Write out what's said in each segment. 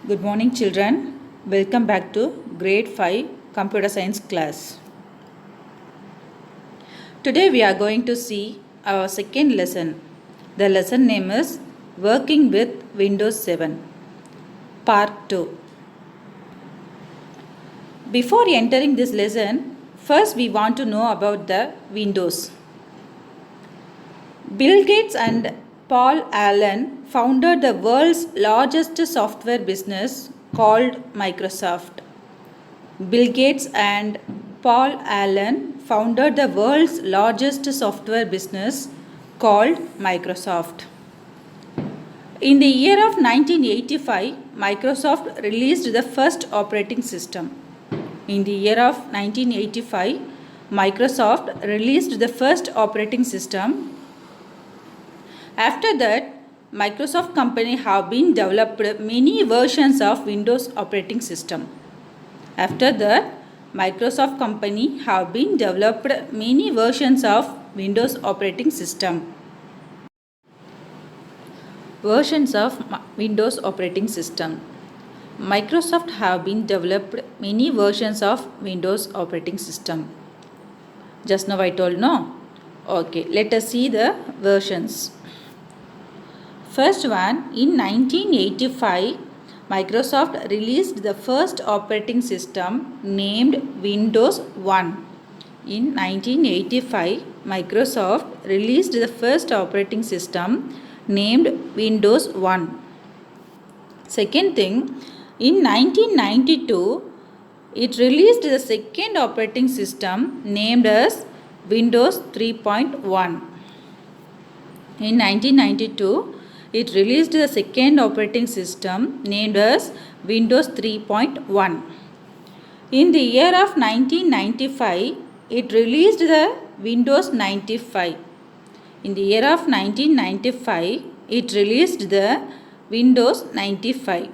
Good morning, children. Welcome back to Grade 5 Computer Science class. Today we are going to see our second lesson. The lesson name is Working with Windows 7, Part 2. Before entering this lesson, first we want to know about the Windows. Bill Gates and Paul Allen founded the world's largest software business called Microsoft. Bill Gates and Paul Allen founded the world's largest software business called Microsoft. In the year of 1985, Microsoft released the first operating system. In the year of 1985, Microsoft released the first operating system. After that, Microsoft company have been developed many versions of Windows operating system. After that, Microsoft company have been developed many versions of Windows operating system. Versions of Windows operating system. Microsoft have been developed many versions of Windows operating system. Just now I told no? Okay, let us see the versions. First one, in 1985, Microsoft released the first operating system named Windows 1. In 1985, Microsoft released the first operating system named Windows 1. Second thing, in 1992, it released the second operating system named as Windows 3.1. In 1992, it released the second operating system named as Windows 3.1. In the year of 1995, it released the Windows 95. In the year of 1995, it released the Windows 95.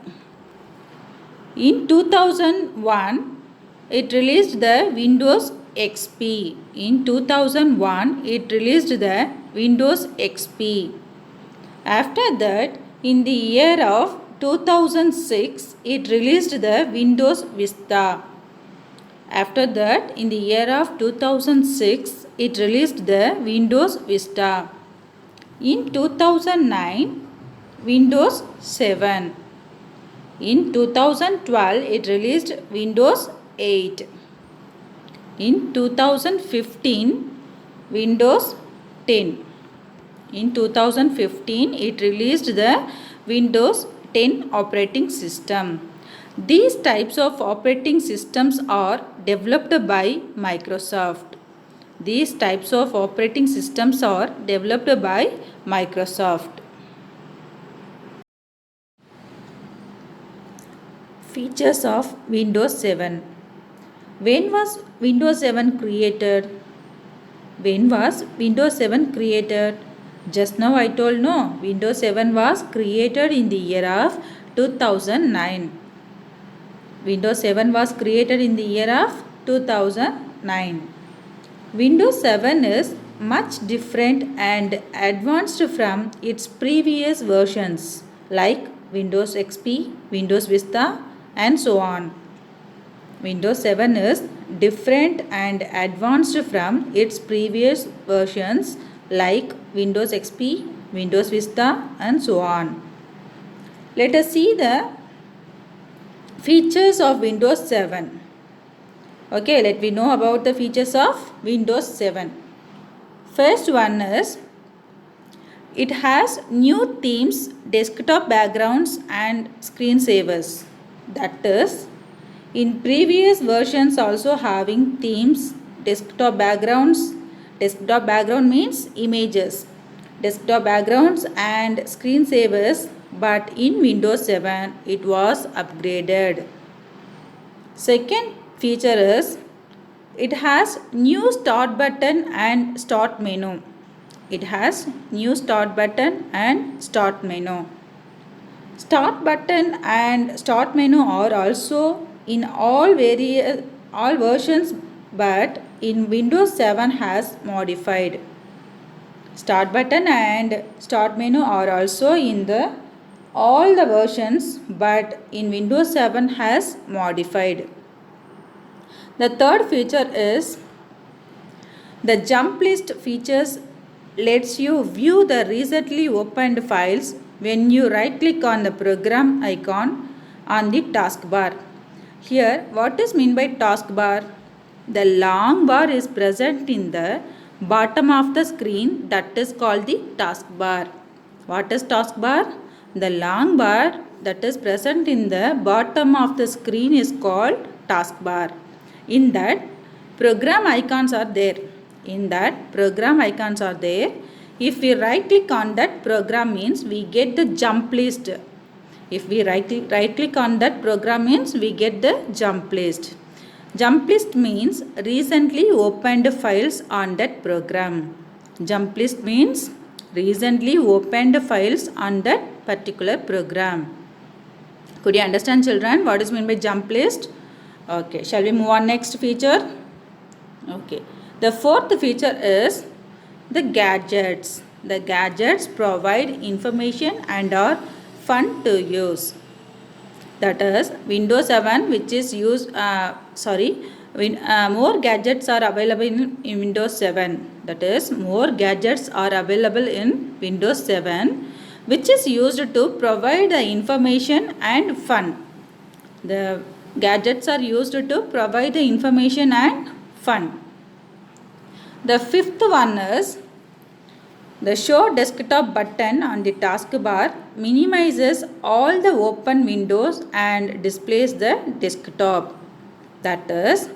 In 2001, it released the Windows XP. In 2001, it released the Windows XP. After that, in the year of 2006, it released the Windows Vista. After that, in the year of 2006, it released the Windows Vista. In 2009, Windows 7. In 2012, it released Windows 8. In 2015, Windows 10. In 2015, it released the Windows 10 operating system. These types of operating systems are developed by Microsoft. These types of operating systems are developed by Microsoft. Features of Windows 7. When was Windows 7 created? When was Windows 7 created? Just now I told no. Windows 7 was created in the year of 2009. Windows 7 was created in the year of 2009. Windows 7 is much different and advanced from its previous versions like Windows XP, Windows Vista and so on. Windows 7 is different and advanced from its previous versions like Windows XP, Windows Vista and so on. Let us see the features of Windows 7. Okay, let me know about the features of Windows 7. First one is it has new themes, desktop backgrounds and screensavers. That is, in previous versions also having themes, desktop backgrounds. Desktop background means images. Desktop backgrounds and screensavers, but in Windows 7 it was upgraded. Second feature is it has new start button and start menu. It has new start button and start menu. Start button and start menu are also in all versions, but in Windows 7 has modified. Start button and start menu are also in the all the versions, but in Windows 7 has modified. The third feature is the jump list features lets you view the recently opened files when you right click on the program icon on the taskbar. Here, what is meant by taskbar? The long bar is present in the bottom of the screen, that is called the taskbar. What is taskbar? The long bar that is present in the bottom of the screen is called taskbar. In that, program icons are there. If we right click on that program means we get the jump list. If we right click on that program means we get the jump list. Jump list means recently opened files on that program. Jump list means recently opened files on that particular program. Could you understand, children, what is meant by jump list? Okay, shall we move on next feature? Okay, the fourth feature is the gadgets. The gadgets provide information and are fun to use. That is Windows 7 which is used, more gadgets are available in Windows 7. That is more gadgets are available in Windows 7 which is used to provide the information and fun. The gadgets are used to provide the information and fun. The fifth one is the Show Desktop button on the taskbar minimizes all the open windows and displays the desktop. That is,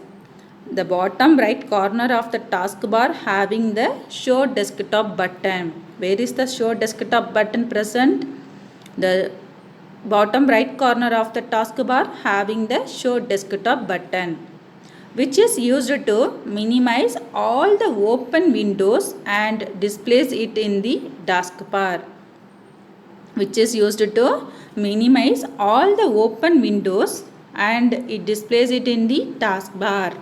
the bottom right corner of the taskbar having the Show Desktop button. Where is the Show Desktop button present? The bottom right corner of the taskbar having the Show Desktop button, which is used to minimize all the open windows and displays it in the taskbar. Which is used to minimize all the open windows and it displays it in the taskbar.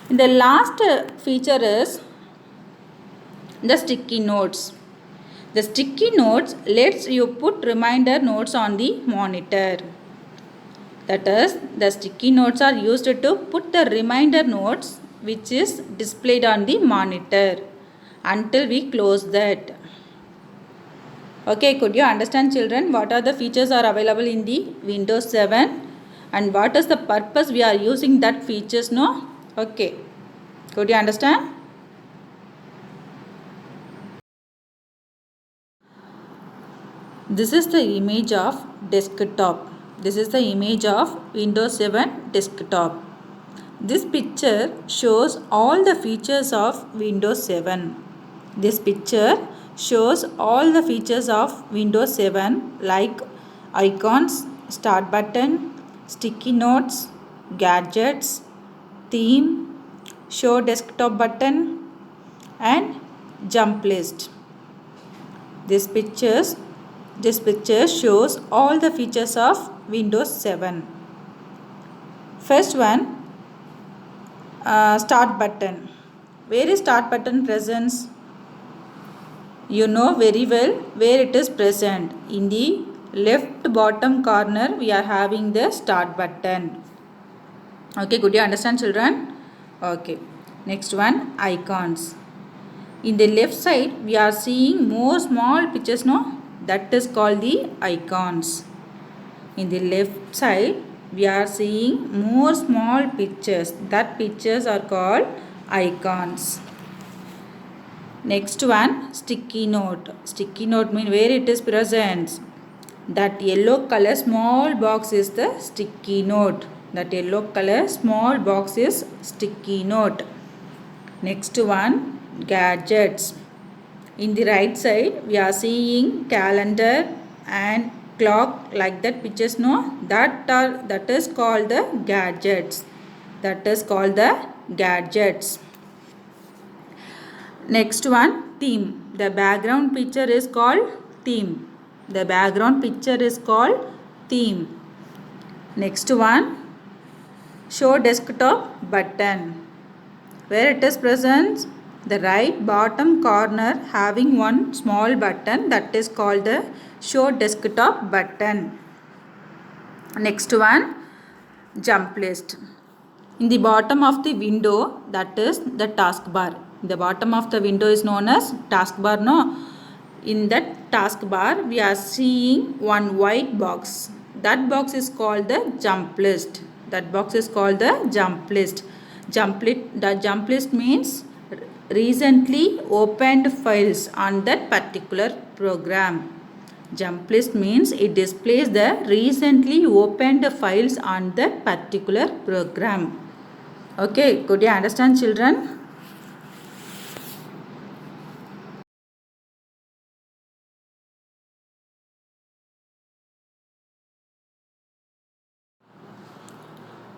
The last feature is the sticky notes. The sticky notes lets you put reminder notes on the monitor. That is, the sticky notes are used to put the reminder notes which is displayed on the monitor until we close that. Okay, could you understand, children, what are the features are available in the Windows 7 and what is the purpose we are using that features, no? Okay, could you understand? This is the image of desktop. This is the image of Windows 7 desktop. This picture shows all the features of Windows 7. This picture shows all the features of Windows 7 like icons, start button, sticky notes, gadgets, theme, show desktop button and jump list. This picture shows all the features of Windows 7. First one, start button. Where is start button present? You know very well where it is present. In the left bottom corner we are having the start button. Okay, could you understand, children? Okay, next one, icons. In the left side we are seeing more small pictures, no? That is called the icons. In the left side we are seeing more small pictures. That pictures are called icons. Next one, sticky note. Sticky note means where it is present. That yellow color small box is the sticky note. That yellow color small box is sticky note. Next one, gadgets. In the right side we are seeing calendar and clock, like that pictures, no? That is called the gadgets. That is called the gadgets. Next one, theme. The background picture is called theme. The background picture is called theme. Next one, show desktop button. Where it is present? the right bottom corner having one small button that is called the show desktop button. Next one, jump list. In the bottom of the window, that is the taskbar. The bottom of the window is known as taskbar, no? In that taskbar we are seeing one white box. That box is called the jump list. That box is called the jump list. The jump list means recently opened files on that particular program. Jump list means it displays the recently opened files on that particular program. Okay, could you understand, children?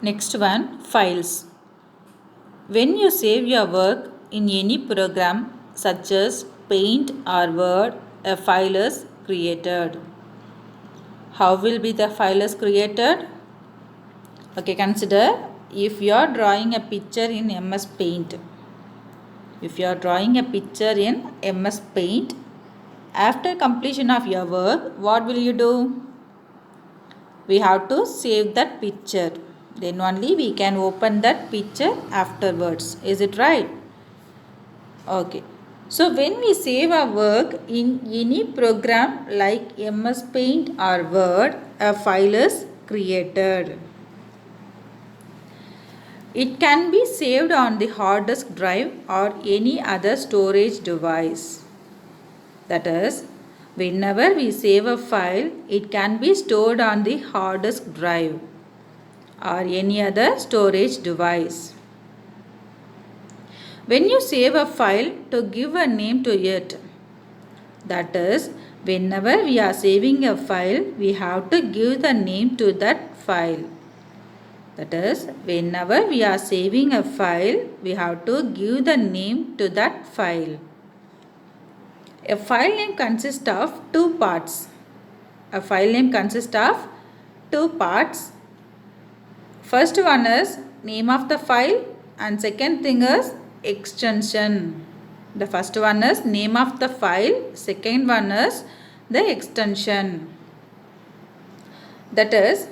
Next one, files. When you save your work in any program such as Paint or Word, a file is created. How will be the file is created? Okay, consider if you are drawing a picture in MS Paint. If you are drawing a picture in MS Paint, after completion of your work, what will you do? We have to save that picture. Then only we can open that picture afterwards. Is it right? Okay. So when we save our work in any program like MS Paint or Word, a file is created. It can be saved on the hard disk drive or any other storage device. That is, whenever we save a file, it can be stored on the hard disk drive or any other storage device. When you save a file, to give a name to it. That is, whenever we are saving a file, we have to give the name to that file. That is, whenever we are saving a file, we have to give the name to that file. A file name consists of two parts. A file name consists of two parts. First one is name of the file and second thing is extension. The first one is name of the file, second one is the extension. That is,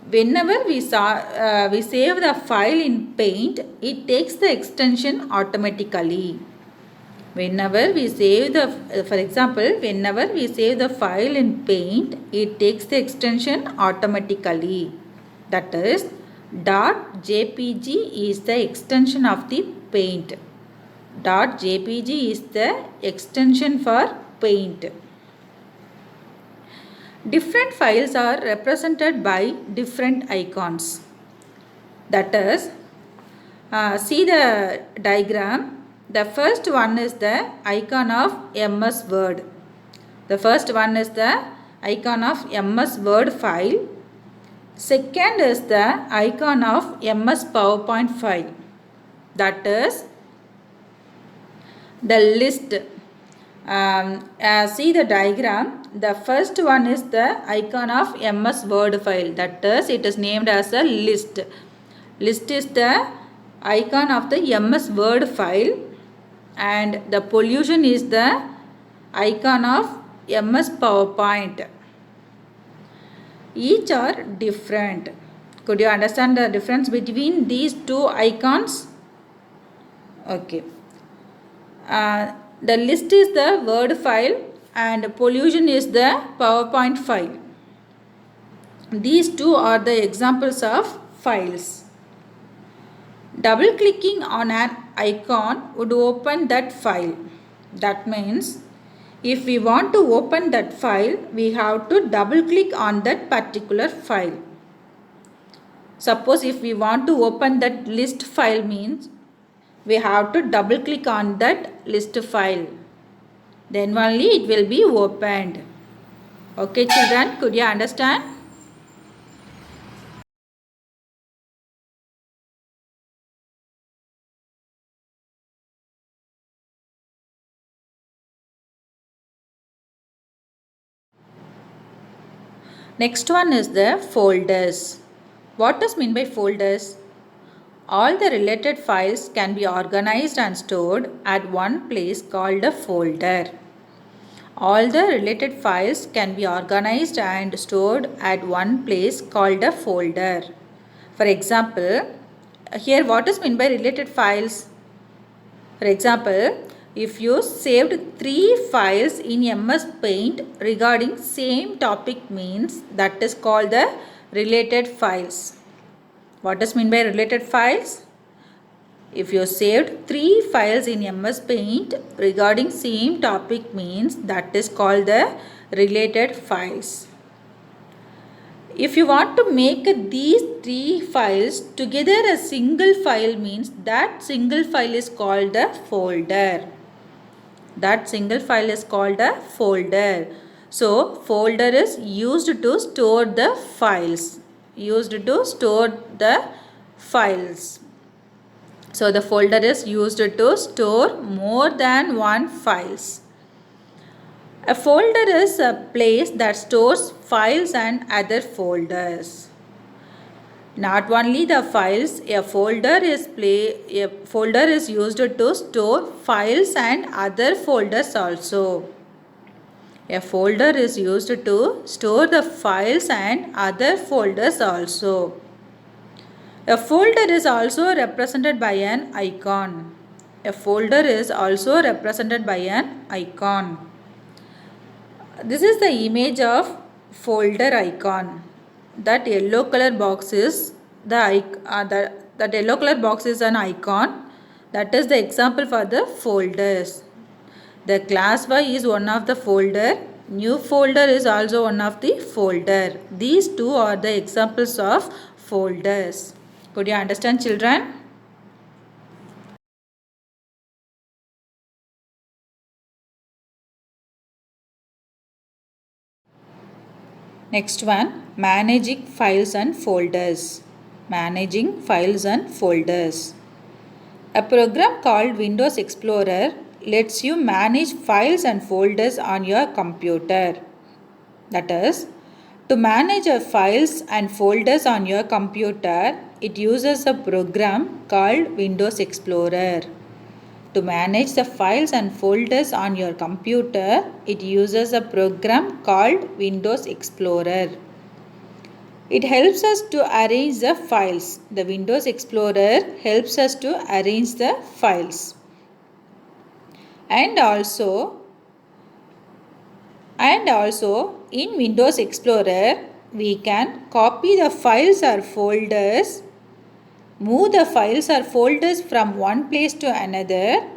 whenever we save the file in Paint, it takes the extension automatically. Whenever we save for example, whenever we save the file in Paint, it takes the extension automatically. That is, .jpg is the extension of the Paint. .jpg is the extension for Paint. Different files are represented by different icons. That is, see the diagram. The first one is the icon of MS Word. The first one is the icon of MS Word file. Second is the icon of MS PowerPoint file. That is the list. See the diagram. The first one is the icon of MS Word file. That is, it is named as a list. List is the icon of the MS Word file and the pollution is the icon of MS PowerPoint. Each are different. Could you understand the difference between these two icons? Okay. The list is the Word file and pollution is the PowerPoint file. These two are the examples of files. Double clicking on an icon would open that file. That means if we want to open that file, we have to double click on that particular file. Suppose if we want to open that list file means we have to double click on that list file. Then only it will be opened. Okay children, could you understand? Next one is the folders. What does mean by folders? All the related files can be organized and stored at one place called a folder. All the related files can be organized and stored at one place called a folder. For example, here what is meant by related files? For example, if you saved 3 files in MS Paint regarding same topic means that is called the related files. What does mean by related files? If you saved 3 files in MS Paint regarding same topic means that is called the related files. If you want to make these 3 files together a single file means that single file is called a folder. That single file is called a folder. So, folder is used to store the files. So, the folder is used to store more than one files. A folder is a place that stores files and other folders. Not only the files, a folder is used to store files and other folders also. A folder is used to store the files and other folders also. A folder is also represented by an icon. A folder is also represented by an icon. This is the image of folder icon. That yellow color box is that yellow color box is an icon. That is the example for the folders. The class Y is one of the folder. New folder is also one of the folder. These two are the examples of folders. Could you understand, children? Next one, managing files and folders. Managing files and folders. A program called Windows Explorer lets you manage files and folders on your computer. That is, to manage your files and folders on your computer, it uses a program called Windows Explorer. To manage the files and folders on your computer, it uses a program called Windows Explorer. It helps us to arrange the files. The Windows Explorer helps us to arrange the files. And also in Windows Explorer, we can copy the files or folders, move the files or folders from one place to another,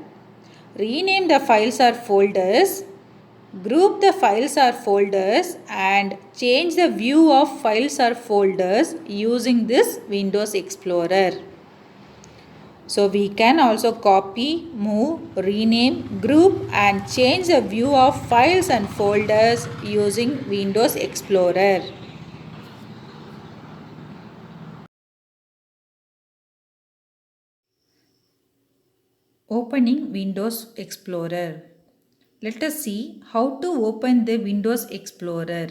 rename the files or folders, group the files or folders, and change the view of files or folders using this Windows Explorer. So we can also copy, move, rename, group and change the view of files and folders using Windows Explorer. Opening Windows Explorer. Let us see how to open the Windows Explorer.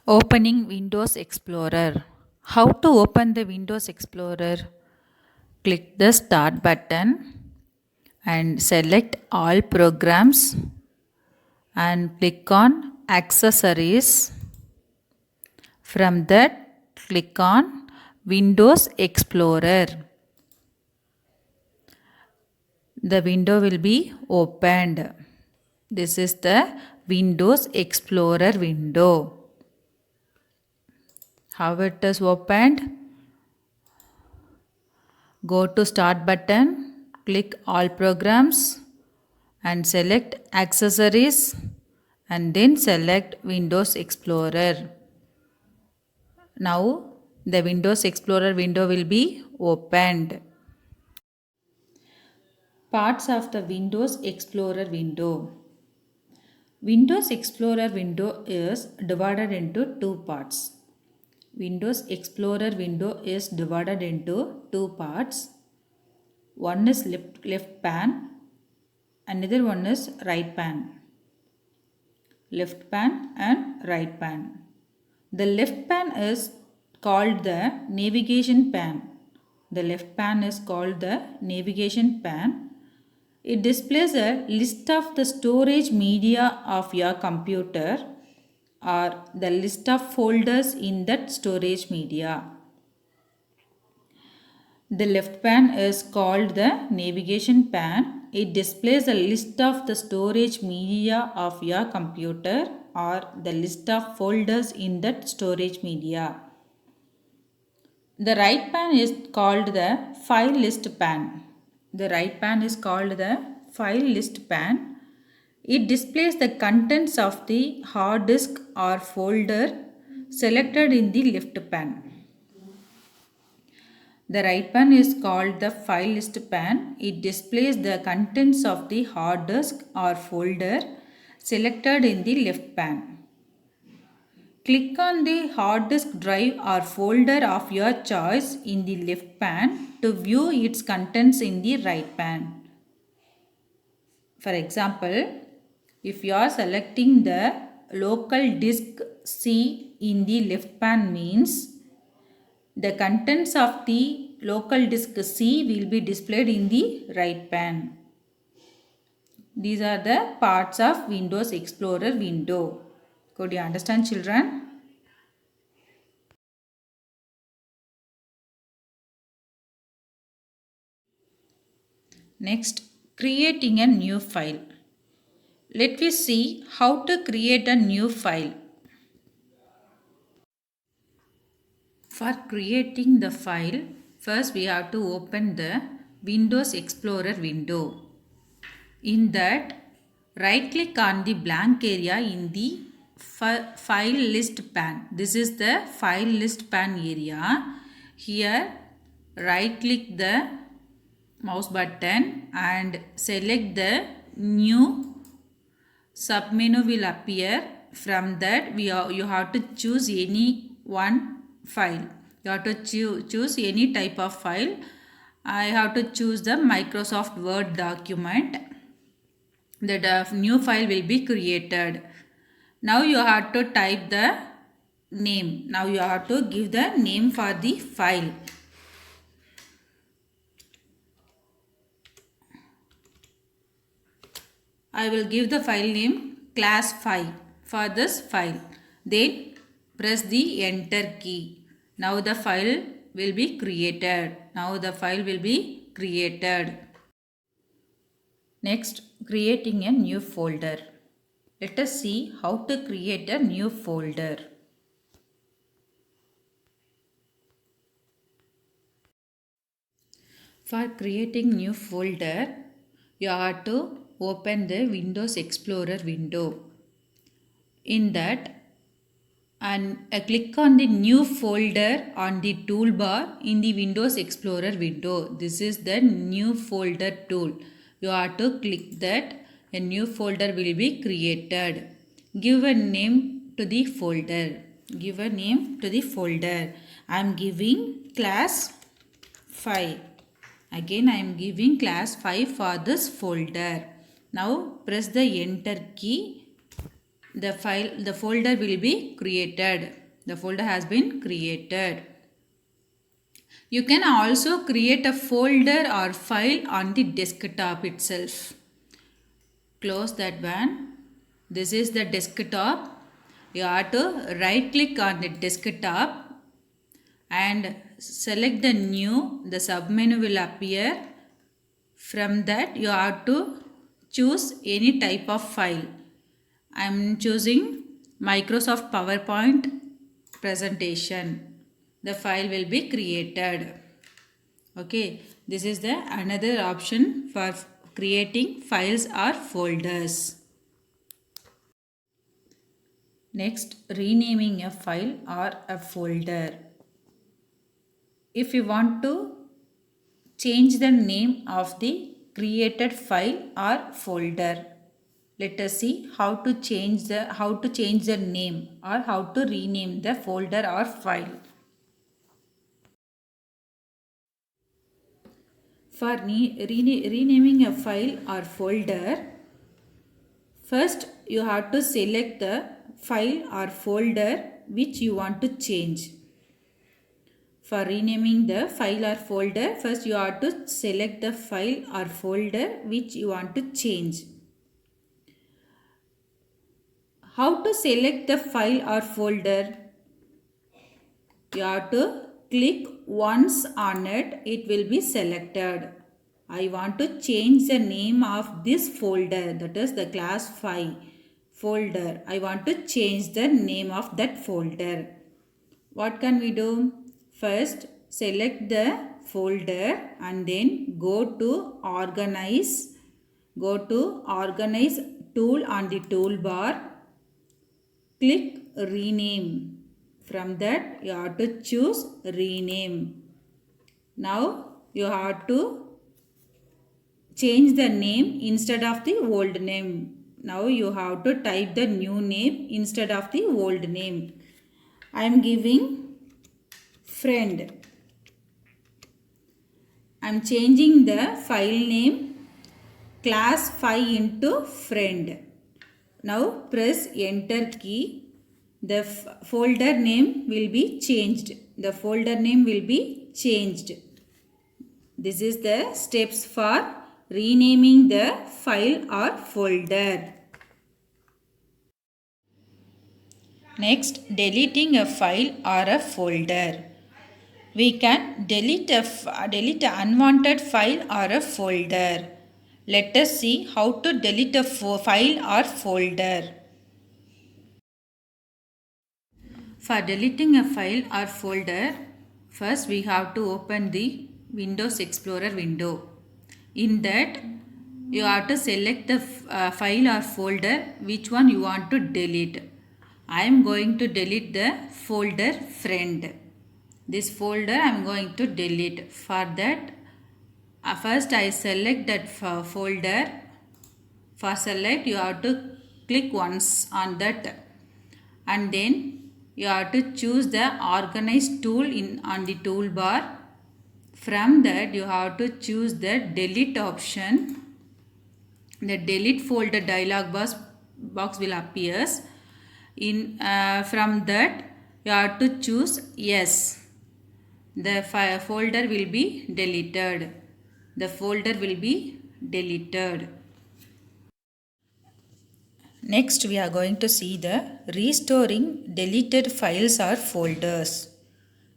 Opening Windows Explorer. How to open the Windows Explorer? Click the Start button and select All Programs and click on Accessories. From that, click on Windows Explorer. The window will be opened. This is the Windows Explorer window. How it is opened? Go to Start button, click All Programs and select Accessories and then select Windows Explorer. Now the Windows Explorer window will be opened. Parts of the Windows Explorer window. Windows Explorer window is divided into two parts. Windows Explorer window is divided into two parts. One is left pan, another one is right pan. Left pan and right pan. The left pan is called the navigation pane. The left pane is called the navigation pane. It displays a list of the storage media of your computer or the list of folders in that storage media. The left pane is called the navigation pane. It displays a list of the storage media of your computer or the list of folders in that storage media. The right pane is called the file list pane. The right pane is called the file list pane. It displays the contents of the hard disk or folder selected in the left pane. The right pane is called the file list pane. It displays the contents of the hard disk or folder selected in the left pane. Click on the hard disk drive or folder of your choice in the left pane to view its contents in the right pane. For example, if you are selecting the local disk C in the left pane means the contents of the local disk C will be displayed in the right pane. These are the parts of Windows Explorer window. Could you understand, children? Next, creating a new file. Let us see how to create a new file. For creating the file, first we have to open the Windows Explorer window. In that, right click on the blank area in the file list pane. This is the file list pane area. Here, right click the mouse button and select the new submenu will appear. From that, you have to choose any one file. You have to choose any type of file. I have to choose the Microsoft Word document. The new file will be created. Now you have to type the name. Now you have to give the name for the file. I will give the file name class 5 for this file. Then press the enter key. Now the file will be created. Next, creating a new folder. Let us see how to create a new folder. For creating new folder, you have to open the Windows Explorer window. In that, and click on the new folder on the toolbar in the Windows Explorer window. This is the new folder tool. You have to click that. A new folder will be created. Give a name to the folder. I am giving class 5. Again, I am giving class 5 for this folder. Now press the enter key. The folder will be created. The folder has been created. You can also create a folder or file on the desktop itself. Close that one. This is the desktop. You have to right click on the desktop and select the new. The submenu will appear. From that, you have to choose any type of file. I am choosing Microsoft PowerPoint presentation. The file will be created. Okay, this is the another option for creating files or folders. Next, renaming a file or a folder. If you want to change the name of the created file or folder, let us see how to change the name or how to rename the folder or file. For renaming a file or folder, first you have to select the file or folder which you want to change. For renaming the file or folder, first you have to select the file or folder which you want to change. How to select the file or folder? You have to click once on it, it will be selected. I want to change the name of this folder, that is the class 5 folder. I want to change the name of that folder. What can we do? First, select the folder and then go to organize. Go to organize tool on the toolbar. Click rename. From that you have to choose rename. Now you have to change the name instead of the old name. Now you have to type the new name instead of the old name. I am giving friend. I am changing the file name class 5 into friend. Now press enter key. The folder name will be changed. The folder name will be changed. This is the steps for renaming the file or folder. Next, deleting a file or a folder. We can delete an unwanted file or a folder. Let us see how to delete a file or folder. For deleting a file or folder, first we have to open the Windows Explorer window. In that, you have to select the file or folder which one you want to delete. I am going to delete the folder friend. This folder I am going to delete. For that, first I select that folder. For select, you have to click once on that and then you have to choose the organize tool on the toolbar. From that you have to choose the delete option. The delete folder dialog box will appear. From that you have to choose yes. The folder will be deleted. The folder will be deleted. Next, we are going to see the restoring deleted files or folders.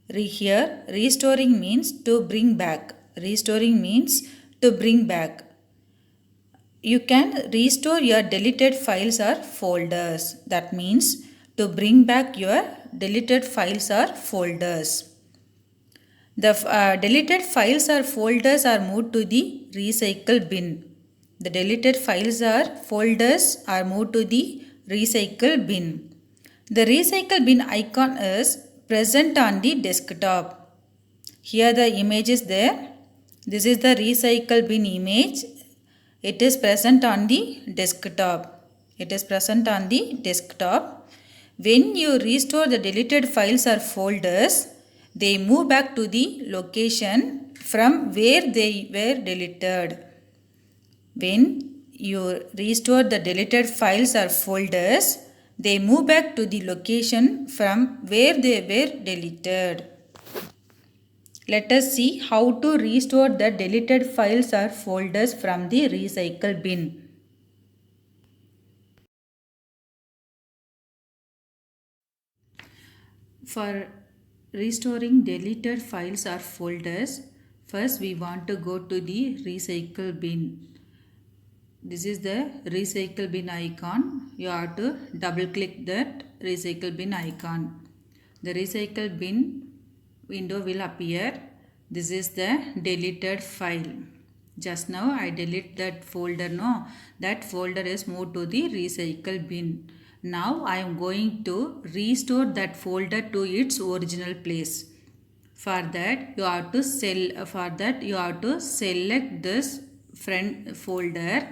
Here, restoring means to bring back. Restoring means to bring back. You can restore your deleted files or folders. That means to bring back your deleted files or folders. The deleted files or folders are moved to the recycle bin. The deleted files or folders are moved to the recycle bin. The recycle bin icon is present on the desktop. Here the image is there. This is the recycle bin image. It is present on the desktop. It is present on the desktop. When you restore the deleted files or folders, they move back to the location from where they were deleted. When you restore the deleted files or folders, they move back to the location from where they were deleted. Let us see how to restore the deleted files or folders from the recycle bin. For restoring deleted files or folders, first we want to go to the recycle bin. This is the recycle bin icon. You have to double click that recycle bin icon. The recycle bin window will appear. This is the deleted file. Just now I delete that folder. No, that folder is moved to the recycle bin. Now I am going to restore that folder to its original place. For that you have to select this friend folder.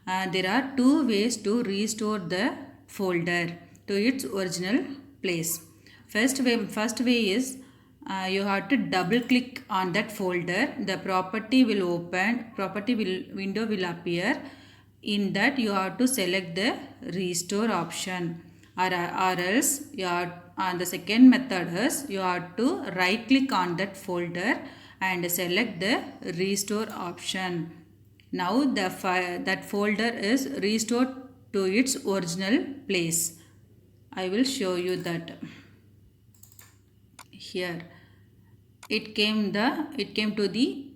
There are two ways to restore the folder to its original place. First way is you have to double click on that folder. The property window will appear. In that you have to select the restore option. or else you are the second method is you have to right click on that folder and select the restore option. Now that folder is restored to its original place. I will show you that. Here it came to the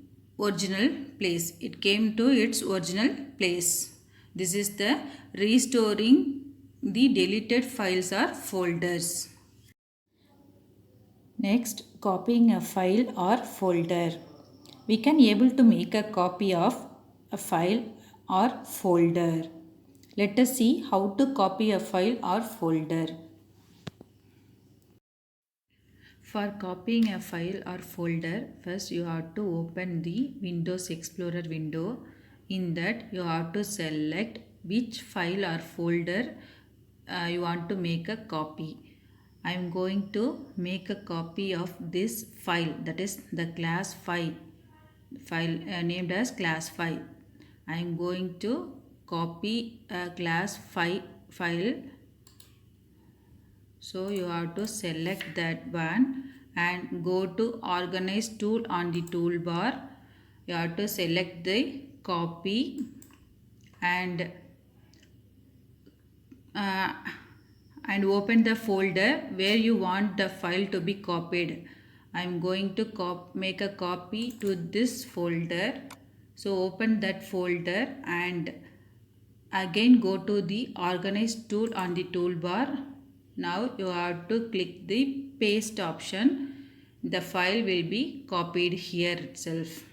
original place. It came to its original place. This is the restoring the deleted files or folders. Next, copying a file or folder. We can able to make a copy of a file or folder. Let us see how to copy a file or folder. For copying a file or folder, first you have to open the Windows Explorer window. In that you have to select which file or folder you want to make a copy. I am going to make a copy of this file, that is the class file named as class 5. I am going to copy a class 5 file. So you have to select that one and go to organize tool on the toolbar. You have to select the copy and open the folder where you want the file to be copied. I am going to make a copy to this folder. So open that folder and again go to the organize tool on the toolbar. Now you have to click the paste option. The file will be copied here itself.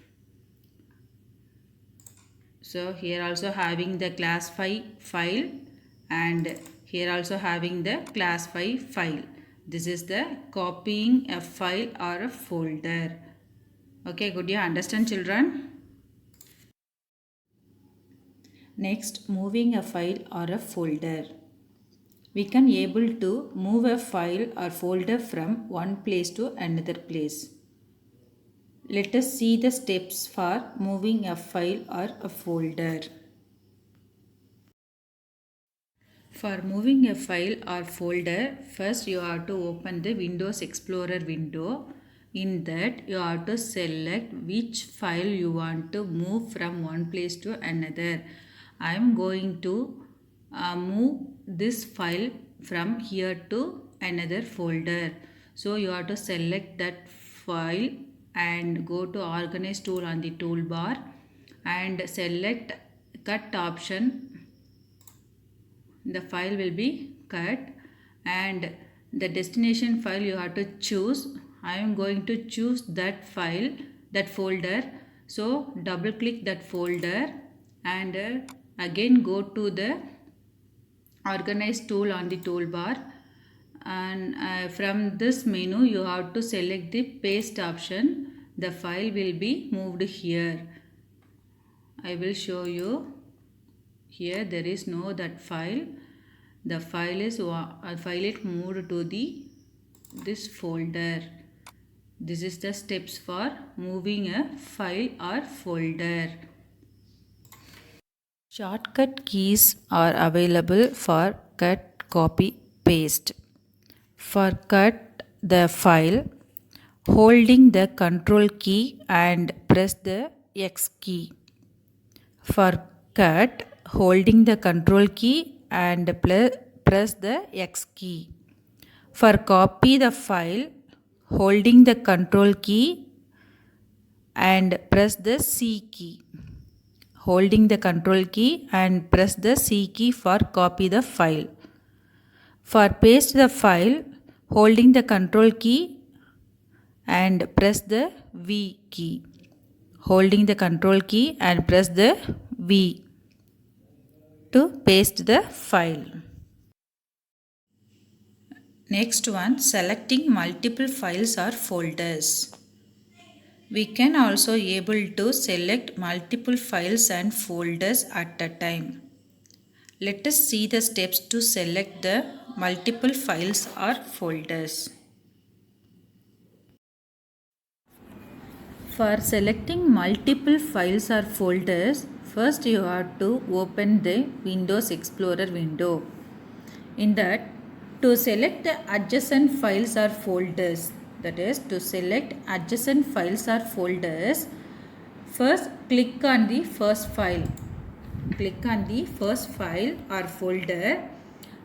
So here also having the class 5 file and here also having the class 5 file. This is the copying a file or a folder. Okay, good, you understand, children? Next, moving a file or a folder. We can able to move a file or folder from one place to another place. Let us see the steps for moving a file or a folder. For moving a file or folder, first you have to open the Windows Explorer window. In that you have to select which file you want to move from one place to another. I am going to move this file from here to another folder. So you have to select that file and go to organize tool on the toolbar and select cut option. The file will be cut and the destination file you have to choose. I am going to choose that file, that folder. So double click that folder and again go to the organize tool on the toolbar and from this menu you have to select the paste option. The file will be moved here. I will show you. Here there is no that file. The file is moved to this folder. This is the steps for moving a file or folder. Shortcut keys are available for cut, copy, paste. For cut the file, holding the control key and press the X key. For cut, holding the control key and press the X key. For copy the file, holding the control key and press the C key. Holding the control key and press the C key for copy the file. For paste the file, holding the control key and press the V key. Holding the control key and press the V to paste the file. Next one, selecting multiple files or folders. We can also able to select multiple files and folders at a time. Let us see the steps to select the multiple files or folders. For selecting multiple files or folders, first you have to open the Windows Explorer window. In that, To select the adjacent files or folders, that is to select adjacent files or folders, first click on the first file. Click on the first file or folder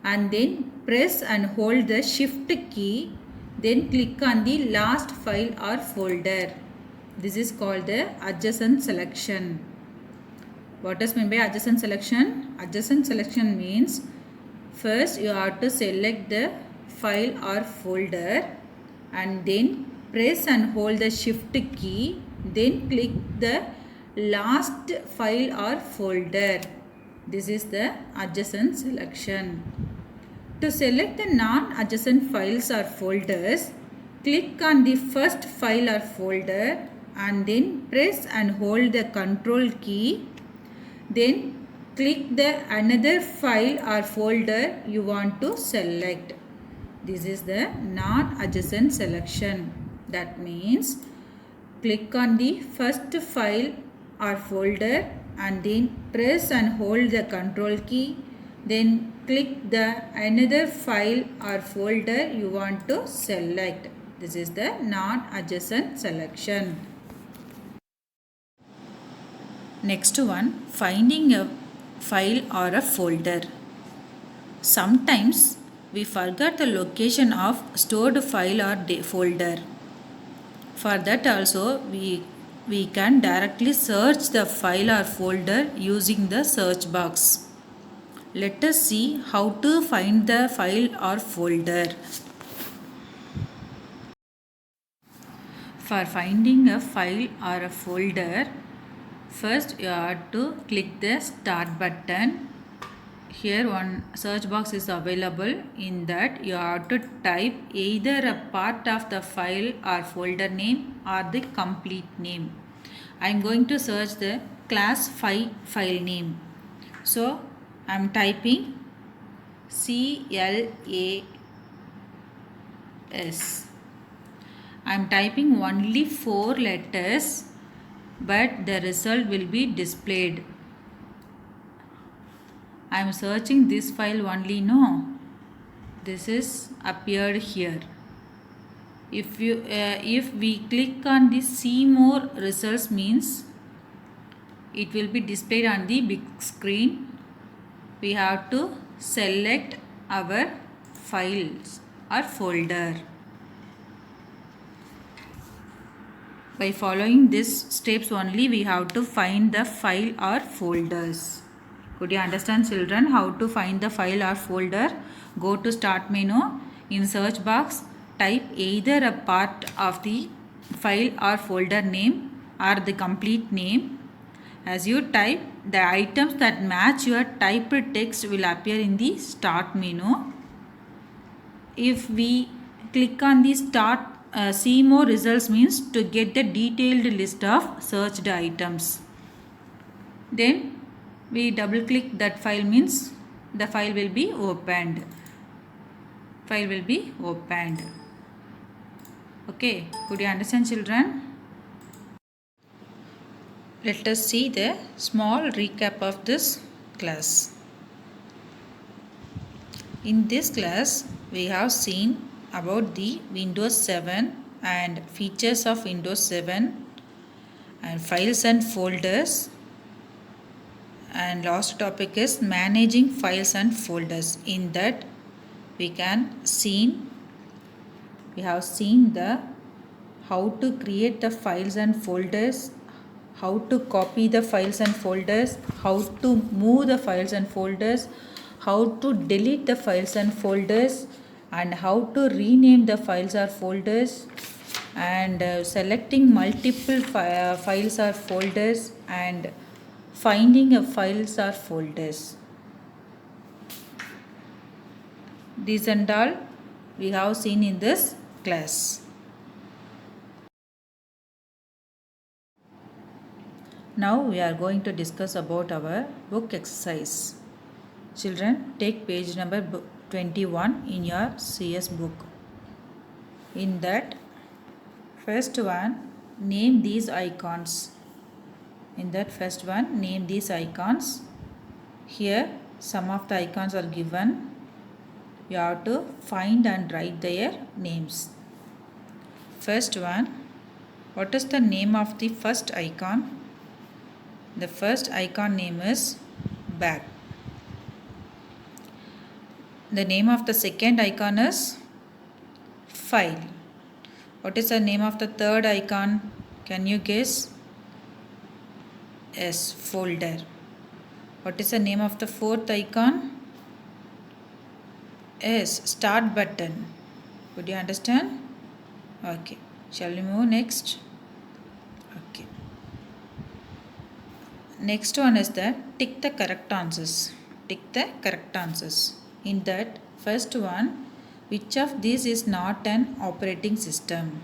and then press and hold the shift key. Then click on the last file or folder. This is called the adjacent selection. What does mean by adjacent selection? Adjacent selection means first you have to select the file or folder and then press and hold the shift key. Then click the last file or folder. This is the adjacent selection. To select the non-adjacent files or folders, click on the first file or folder and then press and hold the control key. Then click the another file or folder you want to select. This is the non-adjacent selection. That means click on the first file or folder and then press and hold the control key. Then click the another file or folder you want to select. This is the non-adjacent selection. Next one, finding a file or a folder. Sometimes we forget the location of stored file or folder. For that also we can directly search the file or folder using the search box. Let us see how to find the file or folder. For finding a file or a folder, first you have to click the start button. Here one search box is available. In that you have to type either a part of the file or folder name or the complete name. I am going to search the class 5 file name. So I am typing CLAS. I am typing only 4 letters, but the result will be displayed. I am searching this file only, no. This is appeared here. If we click on the see more results means it will be displayed on the big screen. We have to select our files or folder. By following these steps only we have to find the file or folders. Could you understand, children, how to find the file or folder? Go to start menu. In search box type either a part of the file or folder name or the complete name. As you type, the items that match your typed text will appear in the start menu. If we click on the start see more results means to get the detailed list of searched items. Then we double click that file means the file will be opened. File will be opened. Okay, could you understand, children? Let us see the small recap of this class. In this class we have seen about the Windows 7 and features of Windows 7 and files and folders, and last topic is managing files and folders. In that we have seen the how to create the files and folders, how to copy the files and folders, how to move the files and folders, how to delete the files and folders, and how to rename the files or folders, and selecting multiple files or folders, and finding a files or folders. These and all we have seen in this class. Now we are going to discuss about our book exercise. Children, take page number 21 in your CS book. In that, first one, name these icons. In that first one, name these icons. Here some of the icons are given. You have to find and write their names. First one, what is the name of the first icon? The first icon name is bag. The name of the second icon is file. What is the name of the third icon? Can you guess? Yes, folder. What is the name of the fourth icon? Yes, start button. Would you understand? Okay. Shall we move next? Okay. Next one is the tick the correct answers. Tick the correct answers. In that, first one, which of these is not an operating system?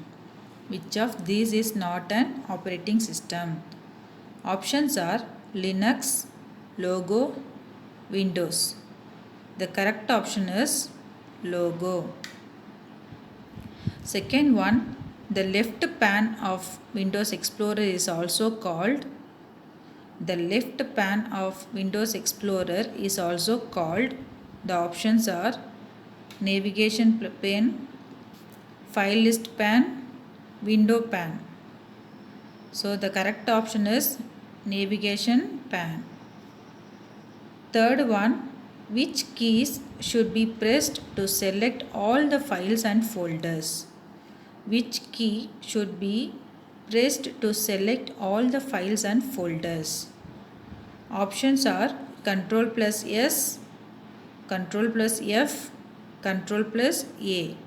Which of these is not an operating system? Options are Linux, Logo, Windows. The correct option is Logo. Second one, the left pane of Windows Explorer is also called. The left pane of Windows Explorer is also called. The options are navigation pane, file list pane, window pane. So the correct option is navigation pane. Third one, which keys should be pressed to select all the files and folders? Which key should be pressed to select all the files and folders? Options are Ctrl plus S, Ctrl plus F, Ctrl plus A.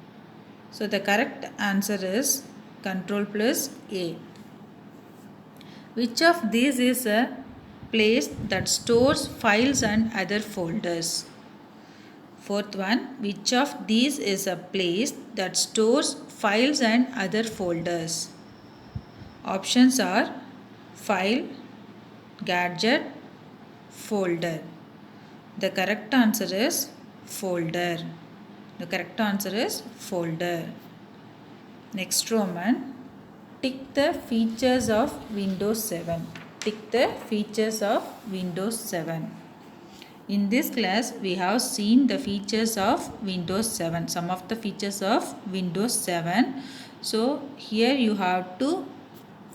So the correct answer is Ctrl plus A. Which of these is a place that stores files and other folders? Fourth one, which of these is a place that stores files and other folders? Options are file, gadget, folder. The correct answer is folder. The correct answer is folder. Next Roman, tick the features of Windows 7. Tick the features of Windows 7. In this class, we have seen the features of Windows 7. Some of the features of Windows 7. So, here you have to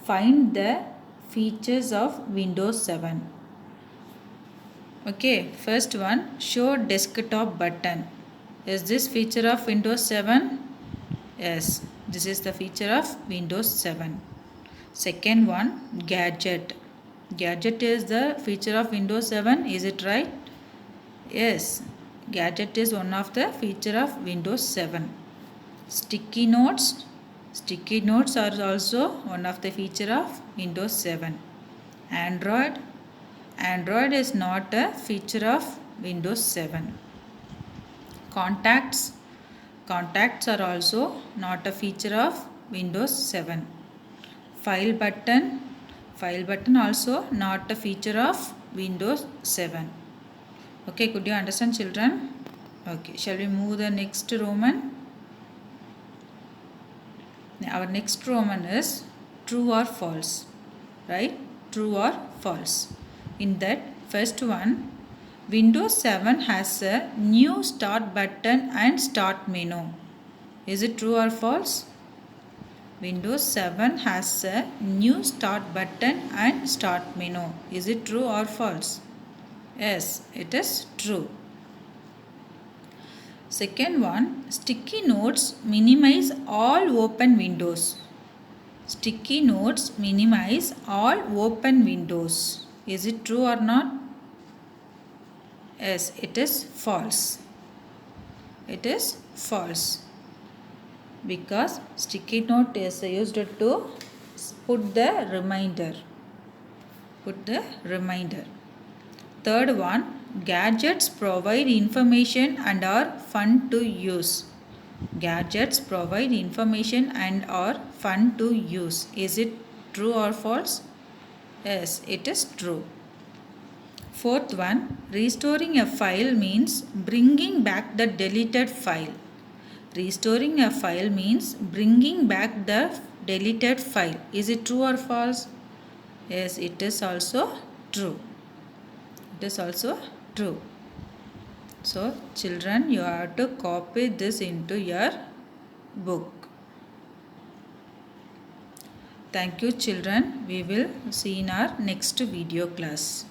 find the features of Windows 7. Okay, first one, show desktop button. Is this feature of Windows 7? Yes, this is the feature of Windows 7. Second one, gadget. Gadget is the feature of Windows 7. Is it right? Yes, gadget is one of the feature of Windows 7. Sticky notes. Sticky notes are also one of the feature of Windows 7. Android. Android is not a feature of Windows 7. Contacts. Contacts are also not a feature of Windows 7. File button. File button also not a feature of Windows 7. Okay, could you understand, children? Okay, shall we move the next Roman? Our next Roman is true or false, right? True or false. In that, first one, Windows 7 has a new start button and start menu. Is it true or false? Windows 7 has a new start button and start menu. Is it true or false? Yes, it is true. Second one, sticky notes minimize all open windows. Sticky notes minimize all open windows. Is it true or not? Yes, it is false. It is false. Because sticky note is used to put the reminder. Put the reminder. Third one, gadgets provide information and are fun to use. Gadgets provide information and are fun to use. Is it true or false? Yes, it is true. Fourth one, restoring a file means bringing back the deleted file. Restoring a file means bringing back the deleted file. Is it true or false? Yes, it is also true. It is also true. So children, you have to copy this into your book. Thank you children. We will see in our next video class.